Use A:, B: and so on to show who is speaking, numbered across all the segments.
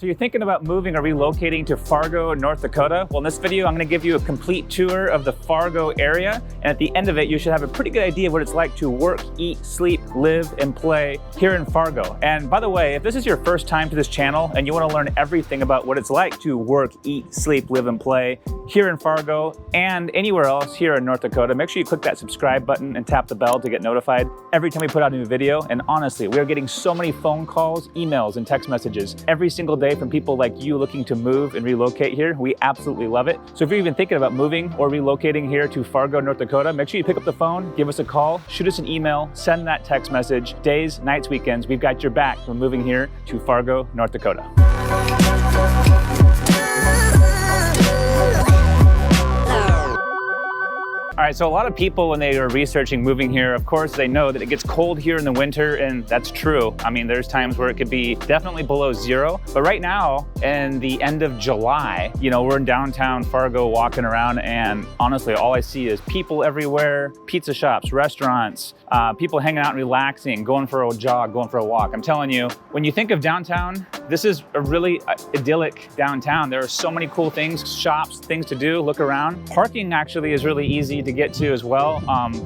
A: So you're thinking about moving or relocating to Fargo, North Dakota? Well, in this video, I'm gonna give you a complete tour of the Fargo area. And at the end of it, you should have a pretty good idea of what it's like to work, eat, sleep, live, and play here in Fargo. And by the way, if this is your first time to this channel and you wanna learn everything about what it's like to work, eat, sleep, live, and play here in Fargo and anywhere else here in North Dakota, make sure you click that subscribe button and tap the bell to get notified every time we put out a new video. And honestly, we are getting so many phone calls, emails, and text messages every single day from people like you looking to move and relocate here. We absolutely love it. So if you're even thinking about moving or relocating here to Fargo, North Dakota, make sure you pick up the phone, give us a call, shoot us an email, send that text message. Days, nights, weekends, we've got your back when moving here to Fargo, North Dakota. All right, so a lot of people when they are researching moving here, of course, they know that it gets cold here in the winter, and that's true. I mean, there's times where it could be definitely below zero, but right now, in the end of July, you know, we're in downtown Fargo walking around, and honestly, all I see is people everywhere, pizza shops, restaurants, people hanging out and relaxing, going for a jog, going for a walk. I'm telling you, when you think of downtown, this is a really idyllic downtown. There are so many cool things, shops, things to do, look around. Parking actually is really easy to get to as well.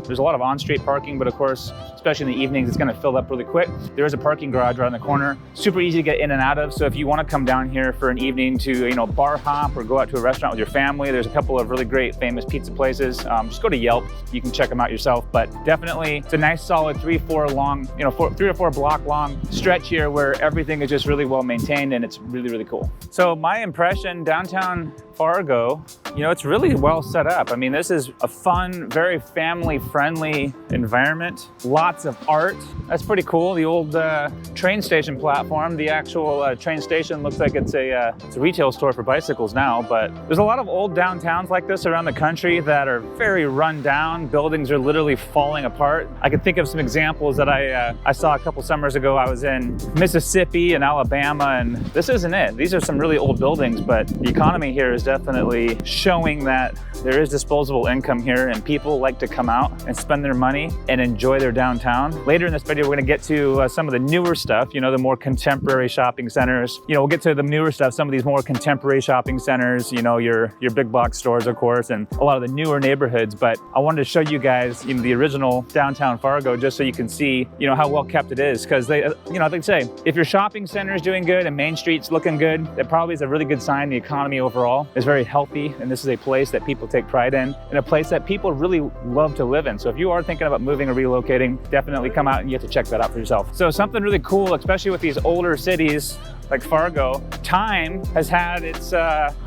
A: There's a lot of on-street parking, but of course, especially in the evenings, it's gonna fill up really quick. There is a parking garage right on the corner, super easy to get in and out of. So if you wanna come down here for an evening to, you know, bar hop or go out to a restaurant with your family, there's a couple of really great famous pizza places. Just go to Yelp, you can check them out yourself, but definitely it's a nice solid 3 or 4 block long stretch here where everything is just really well maintained and it's really, really cool. So my impression, downtown Fargo, you know, it's really well set up. I mean, this is a fun, very family-friendly environment. Lots of art. That's pretty cool. The old train station platform, the actual train station looks like it's a retail store for bicycles now, but there's a lot of old downtowns like this around the country that are very run down. Buildings are literally falling apart. I can think of some examples that I saw a couple summers ago. I was in Mississippi and Alabama, and this isn't it. These are some really old buildings, but the economy here is definitely showing that there is disposable income here and people like to come out and spend their money and enjoy their downtown. Later in this video, we're gonna get to some of the newer stuff, you know, the more contemporary shopping centers. You know, we'll get to the newer stuff, some of these more contemporary shopping centers, you know, your big box stores, of course, and a lot of the newer neighborhoods. But I wanted to show you guys, you know, the original downtown Fargo, just so you can see, you know, how well kept it is. Because they, you know, like I say, if your shopping center is doing good and Main Street's looking good, that probably is a really good sign the economy overall is very healthy. And this is a place that people take pride in, and a place that people really love to live in. So if you are thinking about moving or relocating, definitely come out and you have to check that out for yourself. So something really cool, especially with these older cities like Fargo, time has had its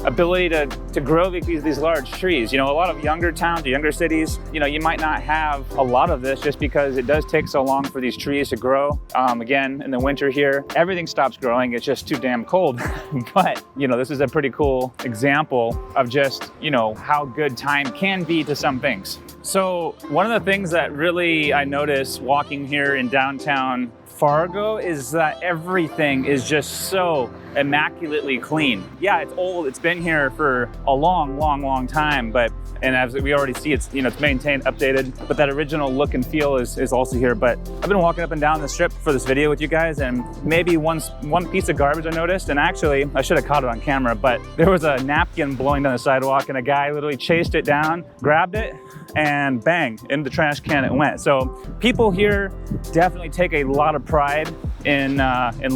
A: ability to grow these large trees. You know, a lot of younger towns, younger cities, you know, you might not have a lot of this just because it does take so long for these trees to grow. Again, in the winter here, everything stops growing. It's just too damn cold. But, you know, this is a pretty cool example of just, you know, how good time can be to some things. So one of the things that really I noticed walking here in downtown Fargo is that everything is just so immaculately clean. Yeah, it's old, it's been here for a long time, and as we already see, it's, you know, it's maintained, updated, but that original look and feel is also here. But I've been walking up and down the strip for this video with you guys, and maybe one piece of garbage I noticed, and actually, I should have caught it on camera, but there was a napkin blowing down the sidewalk, and a guy literally chased it down, grabbed it, and bang, in the trash can it went. So people here definitely take a lot of pride in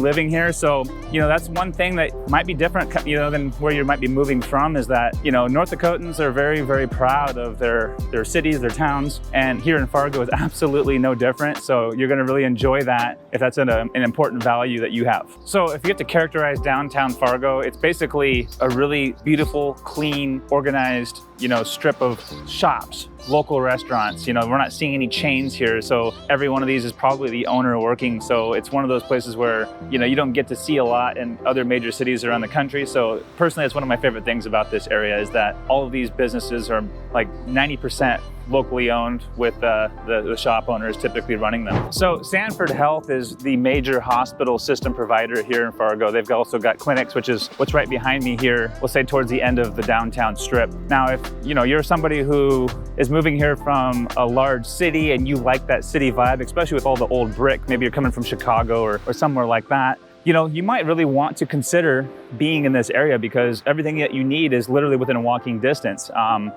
A: living here. So, you know, that's one thing that might be different, you know, than where you might be moving from, is that, you know, North Dakotans are very, very proud of their cities, their towns, and here in Fargo is absolutely no different. So you're gonna really enjoy that if that's an important value that you have. So if you have to characterize downtown Fargo, it's basically a really beautiful, clean, organized, you know, strip of shops, local restaurants. You know, we're not seeing any chains here, so every one of these is probably the owner working. So it's one of those places where, you know, you don't get to see a lot in other major cities around the country. So personally, that's one of my favorite things about this area, is that all of these businesses are like 90% locally owned, with the shop owners typically running them. So Sanford Health is the major hospital system provider here in Fargo. They've also got clinics, which is what's right behind me here, we'll say towards the end of the downtown strip. Now, if you know, you're somebody who is moving here from a large city and you like that city vibe, especially with all the old brick, maybe you're coming from Chicago or somewhere like that, you know, you might really want to consider being in this area because everything that you need is literally within a walking distance.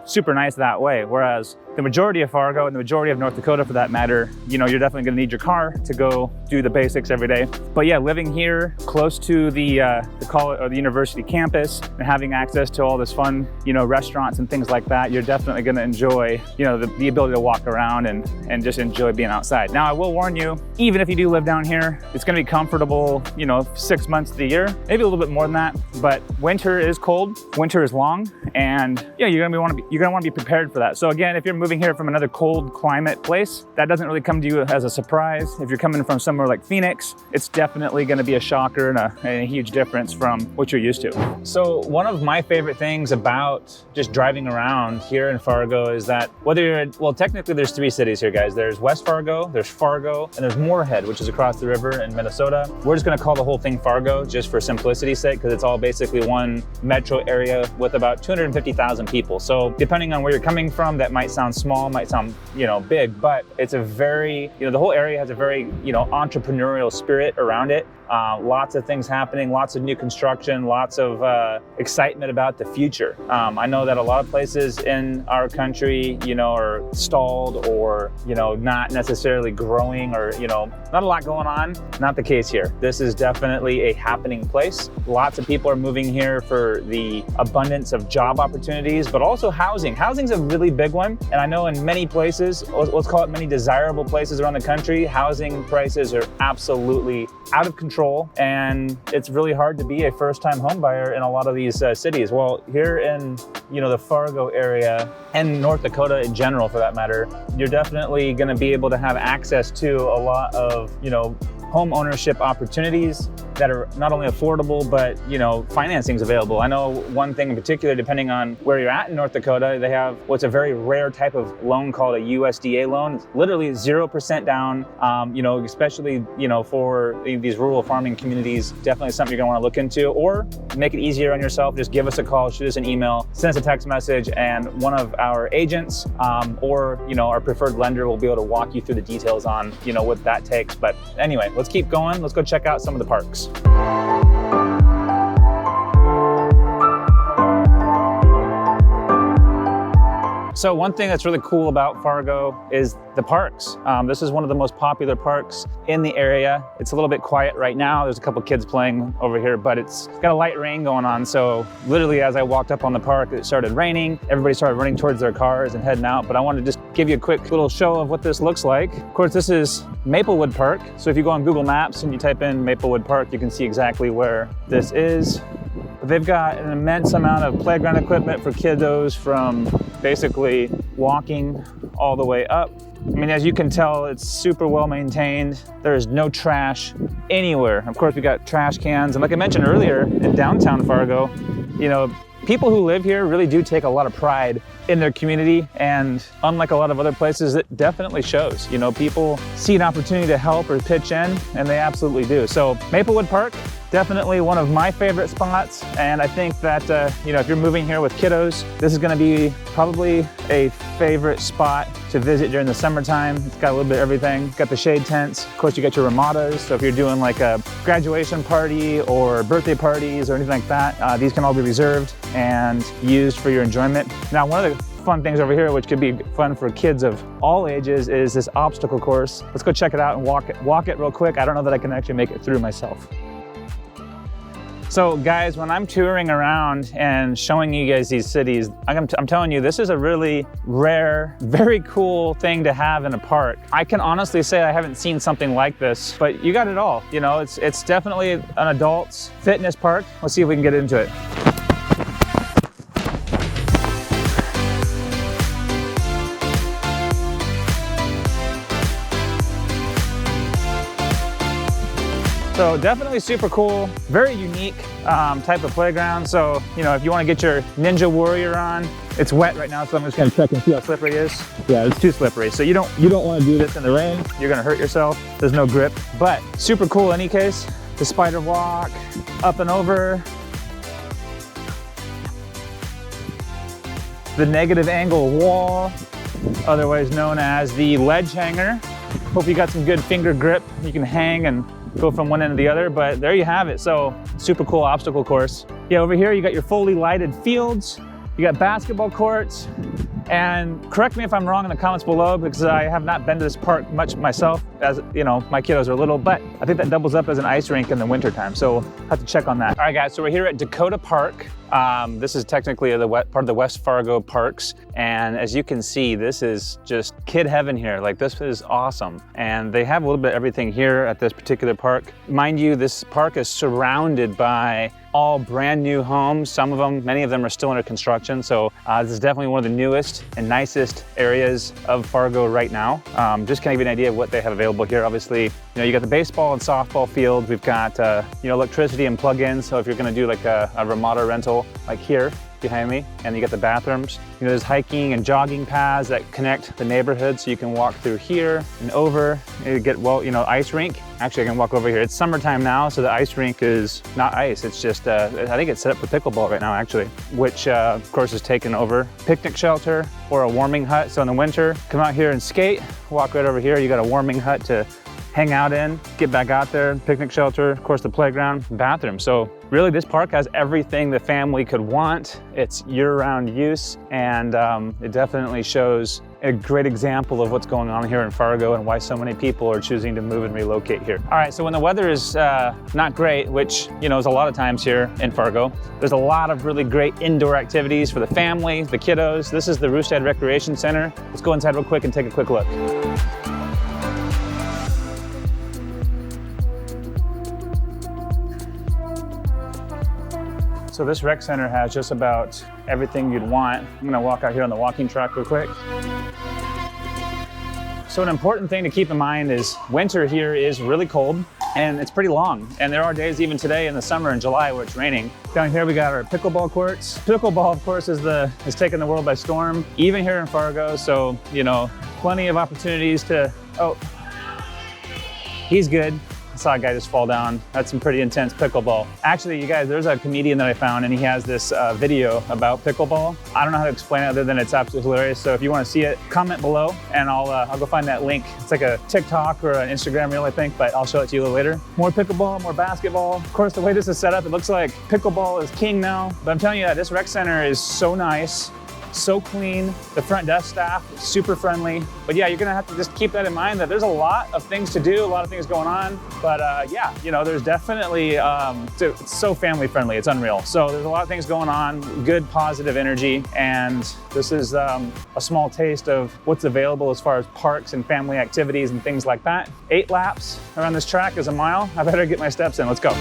A: Super nice that way. Whereas the majority of Fargo and the majority of North Dakota for that matter, you know, you're definitely gonna need your car to go do the basics every day. But yeah, living here close to the college or the university campus and having access to all this fun, you know, restaurants and things like that, you're definitely gonna enjoy, you know, the ability to walk around and just enjoy being outside. Now, I will warn you, even if you do live down here, it's gonna be comfortable, you know, 6 months of the year, maybe a little bit more than that, but winter is cold, winter is long, and yeah, you're gonna want to be prepared for that. So again, if you're moving here from another cold climate place, that doesn't really come to you as a surprise. If you're coming from somewhere like Phoenix, it's definitely gonna be a shocker and a huge difference from what you're used to. So one of my favorite things about just driving around here in Fargo is that whether you're, well, technically there's 3 cities here, guys. There's West Fargo, there's Fargo, and there's Moorhead, which is across the river in Minnesota. We're just gonna call the whole thing Fargo just for simplicity's sake, because it's all basically one metro area with about 250,000 people. So depending on where you're coming from, that might sound small, might sound, you know, big, but it's a very, you know, the whole area has a very, you know, entrepreneurial spirit around it. Lots of things happening, lots of new construction, lots of excitement about the future. I know that a lot of places in our country, you know, are stalled or, you know, not necessarily growing or, you know, not a lot going on. Not the case here. This is definitely a happening place. Lots of people are moving here for the abundance of job opportunities, but also housing. Housing's a really big one. And I know in many places, let's call it many desirable places around the country, housing prices are absolutely out of control. And it's really hard to be a first-time home buyer in a lot of these cities. Well, here in, you know, the Fargo area and North Dakota in general, for that matter, you're definitely going to be able to have access to a lot of, you know, home ownership opportunities that are not only affordable, but, you know, financing's available. I know one thing in particular, depending on where you're at in North Dakota, they have what's a very rare type of loan called a USDA loan. It's literally 0% down, you know, especially, you know, for these rural farming communities, definitely something you're gonna wanna look into, or make it easier on yourself. Just give us a call, shoot us an email, send us a text message, and one of our agents or, you know, our preferred lender will be able to walk you through the details on, you know, what that takes. But anyway, let's keep going. Let's go check out some of the parks. So one thing that's really cool about Fargo is the parks. This is one of the most popular parks in the area. It's a little bit quiet right now. There's a couple kids playing over here, but it's got a light rain going on. So literally as I walked up on the park, it started raining. Everybody started running towards their cars and heading out. But I wanted to just give you a quick little show of what this looks like. Of course, this is Maplewood Park. So if you go on Google Maps and you type in Maplewood Park, you can see exactly where this is. But they've got an immense amount of playground equipment for kiddos, from basically walking all the way up. I mean, as you can tell, it's super well maintained. There's no trash anywhere. Of course, we got trash cans. And like I mentioned earlier, in downtown Fargo, you know, people who live here really do take a lot of pride in their community, and unlike a lot of other places, it definitely shows. You know, people see an opportunity to help or pitch in, and they absolutely do. So Maplewood Park, definitely one of my favorite spots, and I think that, you know, if you're moving here with kiddos, this is gonna be probably a favorite spot to visit during the summertime. It's got a little bit of everything. It's got the shade tents. Of course, you got your ramadas, so if you're doing like a graduation party or birthday parties or anything like that, these can all be reserved and used for your enjoyment. Now, one of the fun things over here, which could be fun for kids of all ages, is this obstacle course. Let's go check it out and walk it real quick. I don't know that I can actually make it through myself. So guys, when I'm touring around and showing you guys these cities, I'm telling you, this is a really rare, very cool thing to have in a park. I can honestly say I haven't seen something like this, but you got it all. You know, it's definitely an adult's fitness park. Let's see if we can get into it. So definitely super cool, very unique type of playground. So, you know, if you want to get your Ninja Warrior on, it's wet right now, so I'm just gonna check and see how slippery it is. Yeah, it's too slippery. So you don't want to do this in the rain. You're gonna hurt yourself. There's no grip, but super cool in any case. The spider walk, up and over. The negative angle wall, otherwise known as the ledge hanger. Hope you got some good finger grip. You can hang and go from one end to the other, but there you have it. So super cool obstacle course. Yeah, over here you got your fully lighted fields, you got basketball courts, and correct me if I'm wrong in the comments below, because I have not been to this park much myself, as you know, my kiddos are little, but I think that doubles up as an ice rink in the wintertime, so we'll have to check on that. All right guys, so we're here at Dakota Park. This is technically part of the West Fargo parks, and as you can see, this is just kid heaven here. Like, this is awesome, and they have a little bit of everything here at this particular park. Mind you, this park is surrounded by all brand new homes. Some of them, many of them are still under construction, so this is definitely one of the newest and nicest areas of Fargo right now. Just kind of give you an idea of what they have available here. Obviously, you know, you got the baseball and softball fields. We've got you know, electricity and plug-ins, so if you're gonna do like a Ramada rental, like here behind me, and you got the bathrooms. You know, there's hiking and jogging paths that connect the neighborhood, so you can walk through here and over. You get, well, you know, ice rink. Actually, I can walk over here. It's summertime now, so the ice rink is not ice. It's just, I think it's set up for pickleball right now, actually, which of course is taken over. Picnic shelter or a warming hut. So in the winter, come out here and skate, walk right over here. You got a warming hut to hang out in, get back out there, picnic shelter, of course the playground, bathroom. So really this park has everything the family could want. It's year-round use, and it definitely shows a great example of what's going on here in Fargo and why so many people are choosing to move and relocate here. All right, so when the weather is not great, which, you know, is a lot of times here in Fargo, there's a lot of really great indoor activities for the family, the kiddos. This is the Roosted Recreation Center. Let's go inside real quick and take a quick look. So this rec center has just about everything you'd want. I'm gonna walk out here on the walking track real quick. So an important thing to keep in mind is winter here is really cold and it's pretty long. And there are days even today in the summer in July where it's raining. Down here we got our pickleball courts. Pickleball, of course, is taking the world by storm, even here in Fargo. So, you know, plenty of opportunities to, oh, he's good. I saw a guy just fall down. That's some pretty intense pickleball. Actually, you guys, there's a comedian that I found and he has this video about pickleball. I don't know how to explain it other than it's absolutely hilarious. So if you want to see it, comment below and I'll go find that link. It's like a TikTok or an Instagram reel, I think, but I'll show it to you a little later. More pickleball, more basketball. Of course, the way this is set up, it looks like pickleball is king now. But I'm telling you that this rec center is so nice, so clean. The front desk staff, super friendly. But yeah, you're gonna have to just keep that in mind that there's a lot of things to do, a lot of things going on. But yeah, you know, there's definitely, it's so family friendly, it's unreal. So there's a lot of things going on, good positive energy. And this is a small taste of what's available as far as parks and family activities and things like that. 8 laps around this track is a mile. I better get my steps in, let's go.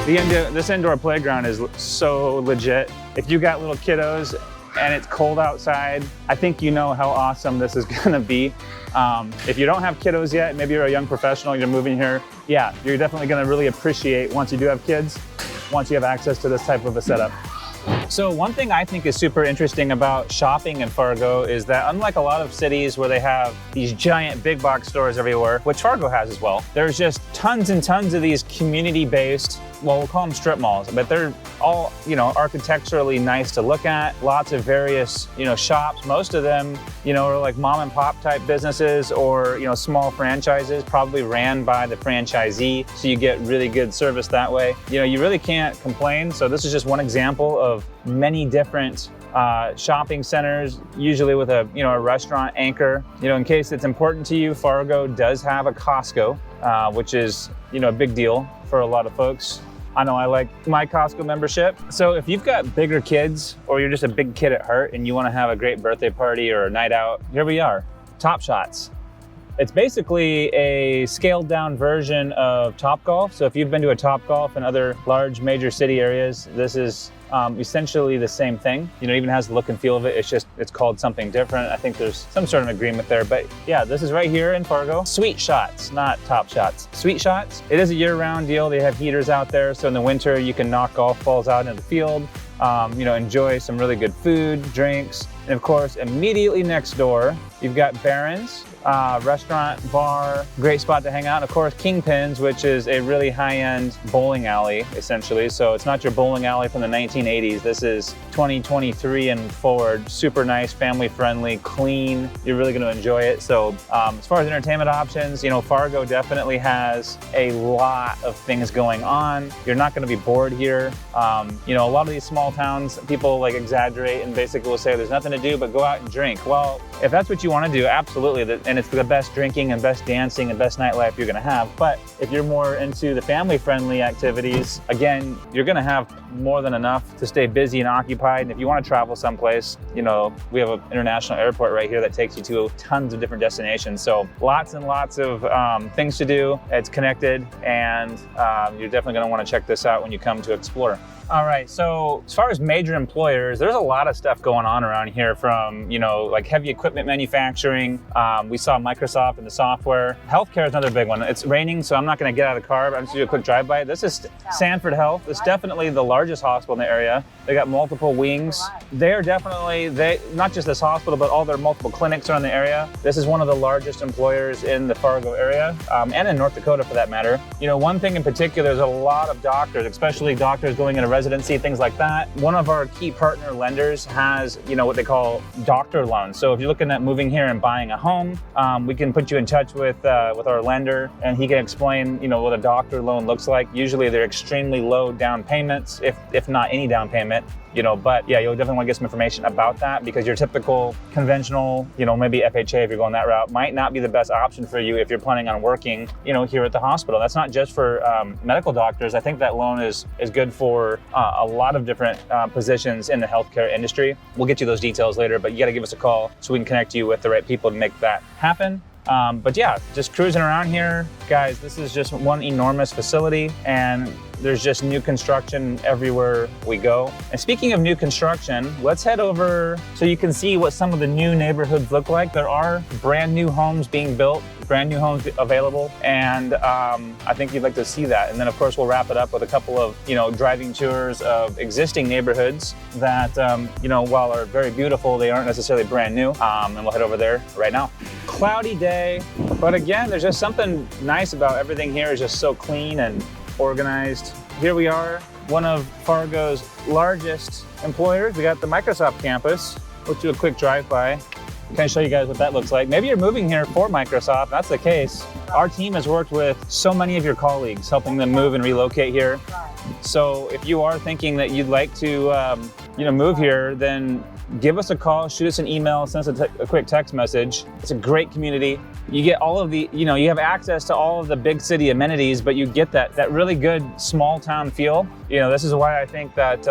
A: This indoor playground is so legit. If you got little kiddos and it's cold outside, I think you know how awesome this is gonna be. If you don't have kiddos yet, maybe you're a young professional, you're moving here, yeah, you're definitely gonna really appreciate once you do have kids, once you have access to this type of a setup. So one thing I think is super interesting about shopping in Fargo is that unlike a lot of cities where they have these giant big box stores everywhere, which Fargo has as well, there's just tons and tons of these community-based, well, we'll call them strip malls, but they're all, you know, architecturally nice to look at. Lots of various, you know, shops. Most of them, you know, are like mom and pop type businesses or, you know, small franchises, probably ran by the franchisee. So you get really good service that way. You know, you really can't complain. So this is just one example of many different shopping centers, usually with a, you know, a restaurant anchor. You know, in case it's important to you, Fargo does have a Costco, which is, you know, a big deal for a lot of folks. I know I like my Costco membership. So if you've got bigger kids or you're just a big kid at heart and you want to have a great birthday party or a night out, here we are, Top Shots. It's basically a scaled down version of Topgolf. So if you've been to a Topgolf in other large major city areas, this is essentially the same thing. You know, it even has the look and feel of it. It's just, it's called something different. I think there's some sort of agreement there, but yeah, this is right here in Fargo. Sweet Shots, not Top Shots. Sweet Shots. It is a year-round deal. They have heaters out there. So in the winter, you can knock golf balls out into the field, you know, enjoy some really good food, drinks. And of course, immediately next door, you've got Barron's, restaurant, bar, great spot to hang out. And of course, Kingpins, which is a really high-end bowling alley, essentially. So it's not your bowling alley from the 1980s. This is 2023 and forward. Super nice, family-friendly, clean. You're really going to enjoy it. So as far as entertainment options, you know, Fargo definitely has a lot of things going on. You're not going to be bored here. You know, a lot of these small towns, people like exaggerate and basically will say there's nothing to do but go out and drink. Well, if that's what you want to do, absolutely. And it's the best drinking and best dancing and best nightlife you're going to have. But if you're more into the family-friendly activities, again, you're going to have more than enough to stay busy and occupied. And if you want to travel someplace, you know, we have an international airport right here that takes you to tons of different destinations. So lots and lots of things to do. It's connected, and you're definitely going to want to check this out when you come to explore. All right, so as far as major employers, there's a lot of stuff going on around here, from, you know, like heavy equipment manufacturing. We saw Microsoft and the software. Healthcare is another big one. It's raining, so I'm not gonna get out of the car, but I'm just gonna do a quick drive-by. This is Sanford Health. It's definitely the largest hospital in the area. They got multiple wings. They're definitely, not just this hospital, but all their multiple clinics around the area. This is one of the largest employers in the Fargo area, and in North Dakota for that matter. You know, one thing in particular, there's a lot of doctors, especially doctors going into residency, things like that. One of our key partner lenders has, you know, what they call doctor loans. So if you're looking at moving here and buying a home, we can put you in touch with our lender, and he can explain, you know, what a doctor loan looks like. Usually they're extremely low down payments, if not any down payment. You know, but yeah, you'll definitely want to get some information about that, because your typical conventional, you know, maybe FHA, if you're going that route, might not be the best option for you if you're planning on working, you know, here at the hospital. That's not just for medical doctors. I think that loan is good for a lot of different positions in the healthcare industry. We'll get you those details later, but you got to give us a call so we can connect you with the right people to make that happen. But yeah, just cruising around here. Guys, this is just one enormous facility, and there's just new construction everywhere we go. And speaking of new construction, let's head over so you can see what some of the new neighborhoods look like. There are brand new homes being built, brand new homes available, and I think you'd like to see that. And then of course we'll wrap it up with a couple of, you know, driving tours of existing neighborhoods that, you know, while are very beautiful, they aren't necessarily brand new. And we'll head over there right now. Cloudy day, but again, there's just something nice about everything here. Is just so clean and organized. Here we are, one of Fargo's largest employers. We got the Microsoft campus. We'll do a quick drive-by. Kind of show you guys what that looks like. Maybe you're moving here for Microsoft. If that's the case, our team has worked with so many of your colleagues, helping them move and relocate here. So if you are thinking that you'd like to, you know, move here, then give us a call, shoot us an email, send us a quick text message. It's a great community. You get all of the, you know, you have access to all of the big city amenities, but you get that really good small town feel. You know, this is why I think that,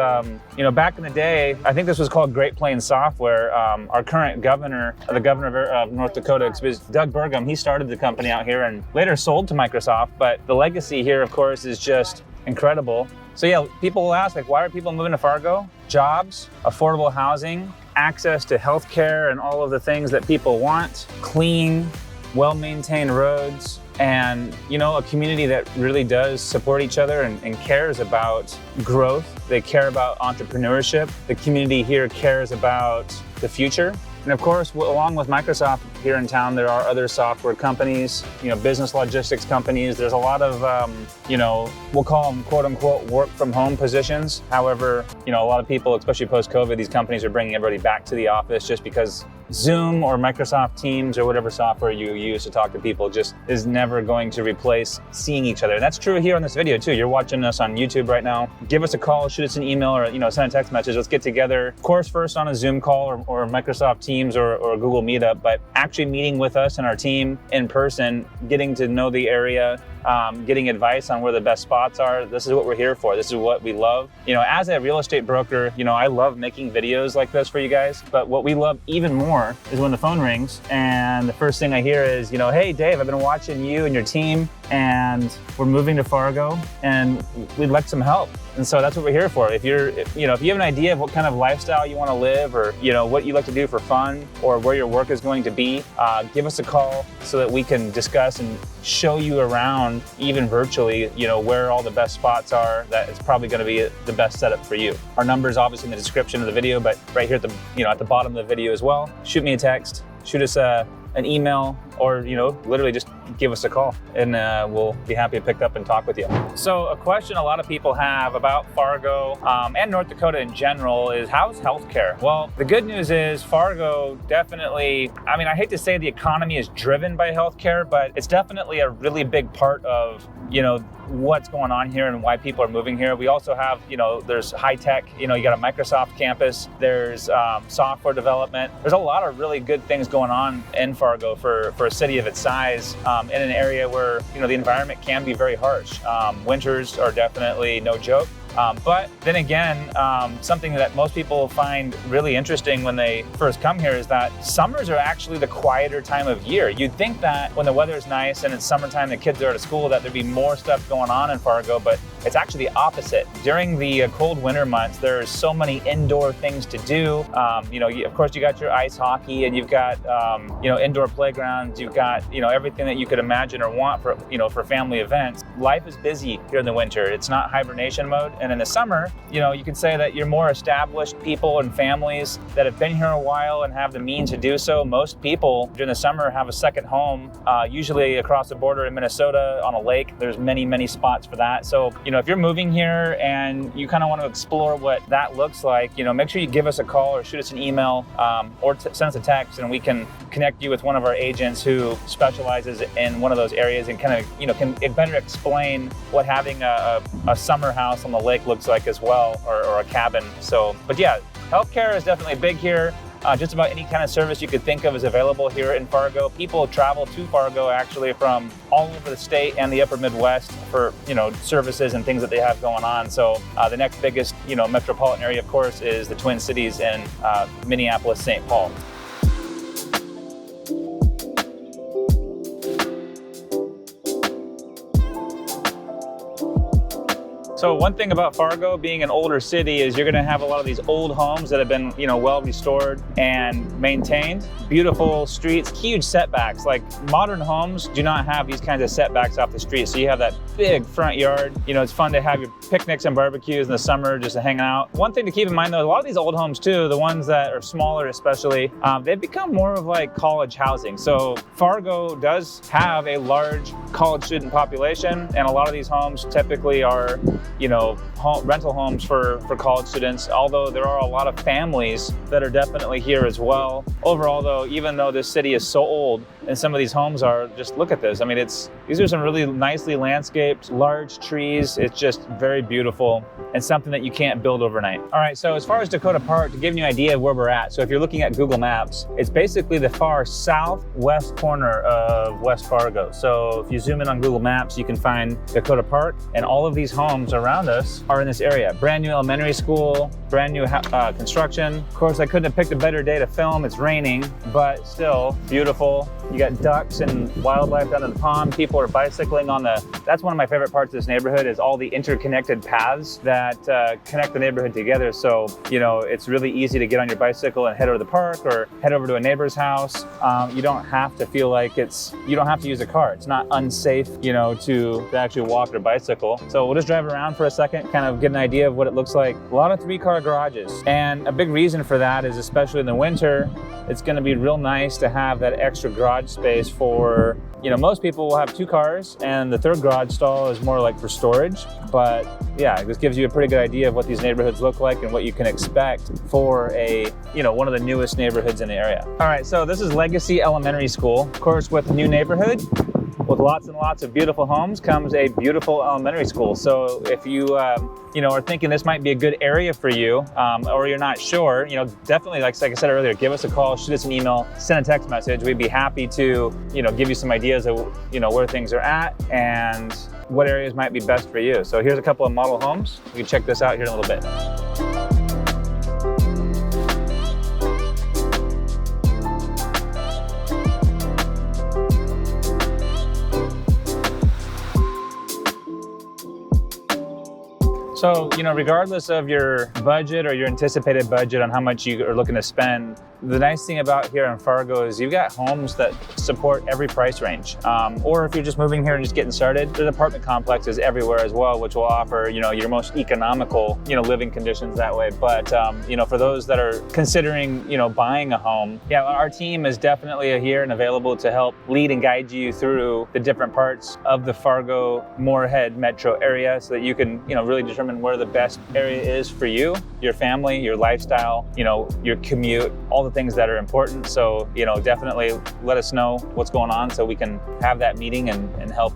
A: you know, back in the day, I think this was called Great Plains Software. Our current governor, the governor of North Dakota, Doug Burgum, he started the company out here and later sold to Microsoft. But the legacy here, of course, is just incredible. So yeah, people will ask, like, why are people moving to Fargo? Jobs, affordable housing, access to healthcare and all of the things that people want, clean, well-maintained roads, and, you know, a community that really does support each other and cares about growth. They care about entrepreneurship. The community here cares about the future. And of course, along with Microsoft here in town, there are other software companies, you know, business logistics companies. There's a lot of, you know, we'll call them quote unquote work from home positions. However, you know, a lot of people, especially post-COVID, these companies are bringing everybody back to the office just because Zoom or Microsoft Teams or whatever software you use to talk to people just is never going to replace seeing each other. And that's true here on this video too. You're watching us on YouTube right now. Give us a call, shoot us an email, or, you know, send a text message. Let's get together. Of course, first on a Zoom call or Microsoft Teams or a Google Meetup, but actually meeting with us and our team in person, getting to know the area, getting advice on where the best spots are. This is what we're here for. This is what we love. You know, as a real estate broker, you know, I love making videos like this for you guys, but what we love even more is when the phone rings and the first thing I hear is, you know, hey Dave, I've been watching you and your team and we're moving to Fargo and we'd like some help. And so that's what we're here for. If you have an idea of what kind of lifestyle you want to live, or, you know, what you like to do for fun, or where your work is going to be, give us a call so that we can discuss and show you around, even virtually, you know, where all the best spots are. That it's probably going to be the best setup for you. Our number is obviously in the description of the video, but right here at the, you know, at the bottom of the video as well. Shoot me a text, shoot us an email, or literally just give us a call, and we'll be happy to pick up and talk with you. So a question a lot of people have about Fargo and North Dakota in general is, how's healthcare? Well, the good news is Fargo definitely, I hate to say the economy is driven by healthcare, but it's definitely a really big part of what's going on here and why people are moving here. We also have, there's high tech, you got a Microsoft campus, there's software development. There's a lot of really good things going on in Fargo for a city of its size, in an area where, the environment can be very harsh. Winters are definitely no joke. But then again, something that most people find really interesting when they first come here is that summers are actually the quieter time of year. You'd think that when the weather's nice and it's summertime, the kids are out of school, that there'd be more stuff going on in Fargo, but it's actually the opposite. During the cold winter months, there's so many indoor things to do. Of course, you got your ice hockey, and you've got, indoor playgrounds. You've got, everything that you could imagine or want for family events. Life is busy here in the winter. It's not hibernation mode. And in the summer, you could say that you're more established people and families that have been here a while and have the means to do so. Most people during the summer have a second home, usually across the border in Minnesota on a lake. There's many, many spots for that. So, if you're moving here and you kind of want to explore what that looks like, make sure you give us a call or shoot us an email, or send us a text, and we can connect you with one of our agents who specializes in one of those areas and kind of, can better explain what having a summer house on the lake looks like as well, or a cabin. So, but yeah, healthcare is definitely big here. Just about any kind of service you could think of is available here in Fargo. People travel to Fargo actually from all over the state and the upper Midwest for, services and things that they have going on. So the next biggest, metropolitan area, of course, is the Twin Cities and Minneapolis, St. Paul. So one thing about Fargo being an older city is you're going to have a lot of these old homes that have been, well restored and maintained. Beautiful streets, huge setbacks. Like modern homes do not have these kinds of setbacks off the street. So you have that big front yard. It's fun to have your picnics and barbecues in the summer just to hang out. One thing to keep in mind though, a lot of these old homes too, the ones that are smaller especially, they've become more of like college housing. So Fargo does have a large college student population, and a lot of these homes typically are rental homes for college students, although there are a lot of families that are definitely here as well. Overall though, even though this city is so old and some of these homes are, just look at this. These are some really nicely landscaped, large trees. It's just very beautiful and something that you can't build overnight. All right, so as far as Dakota Park, to give you an idea of where we're at, so if you're looking at Google Maps, it's basically the far southwest corner of West Fargo. So if you zoom in on Google Maps, you can find Dakota Park, and all of these homes around us are in this area. Brand new elementary school, brand new construction. Of course, I couldn't have picked a better day to film. It's raining, but still beautiful. You got ducks and wildlife down in the pond. People are bicycling on that's one of my favorite parts of this neighborhood, is all the interconnected paths that connect the neighborhood together. So, it's really easy to get on your bicycle and head over to the park or head over to a neighbor's house. You don't have to feel like you don't have to use a car. It's not unsafe, to actually walk or bicycle. So we'll just drive around for a second, kind of get an idea of what it looks like. A lot of 3-car garages. And a big reason for that is, especially in the winter, it's going to be real nice to have that extra garage space for, most people will have 2 cars, and the 3rd garage stall is more like for storage. But yeah, this gives you a pretty good idea of what these neighborhoods look like and what you can expect for one of the newest neighborhoods in the area. All right, so this is Legacy Elementary School. Of course, with the new neighborhood, with lots and lots of beautiful homes comes a beautiful elementary school. So if you are thinking this might be a good area for you, or you're not sure, definitely, like I said earlier, give us a call, shoot us an email, send a text message. We'd be happy to, give you some ideas of, where things are at and what areas might be best for you. So here's a couple of model homes. You can check this out here in a little bit. So, regardless of your budget or your anticipated budget on how much you are looking to spend, The nice thing about here in Fargo is you've got homes that support every price range. Or if you're just moving here and just getting started, there's apartment complexes everywhere as well, which will offer, your most economical, living conditions that way. But, for those that are considering, buying a home, yeah, our team is definitely here and available to help lead and guide you through the different parts of the Fargo, Moorhead metro area so that you can, really determine where the best area is for you, your family, your lifestyle, your commute, all the things that are important. So, definitely let us know what's going on so we can have that meeting and help,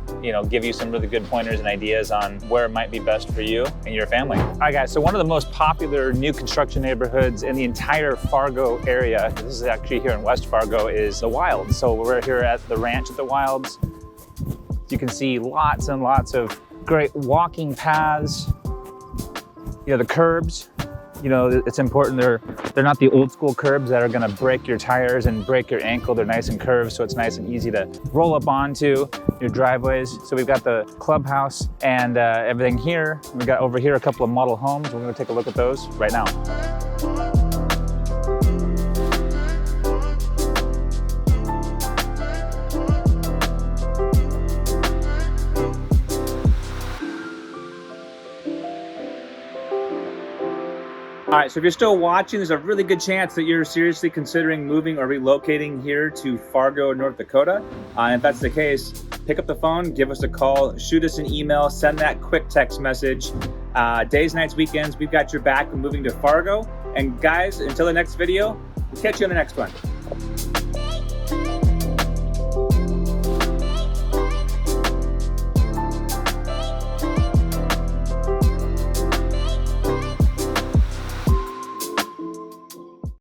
A: give you some really good pointers and ideas on where it might be best for you and your family. All right, guys, so one of the most popular new construction neighborhoods in the entire Fargo area, this is actually here in West Fargo, is the Wilds. So we're here at the ranch at the Wilds. You can see lots and lots of great walking paths. The curbs, it's important. They're not the old school curbs that are gonna break your tires and break your ankle. They're nice and curved, so it's nice and easy to roll up onto your driveways. So we've got the clubhouse and everything here. We've got over here a couple of model homes. We're gonna take a look at those right now. All right, so if you're still watching, there's a really good chance that you're seriously considering moving or relocating here to Fargo, North Dakota. And if that's the case, pick up the phone, give us a call, shoot us an email, send that quick text message. Days, nights, weekends, we've got your back when moving to Fargo. And guys, until the next video, we'll catch you on the next one.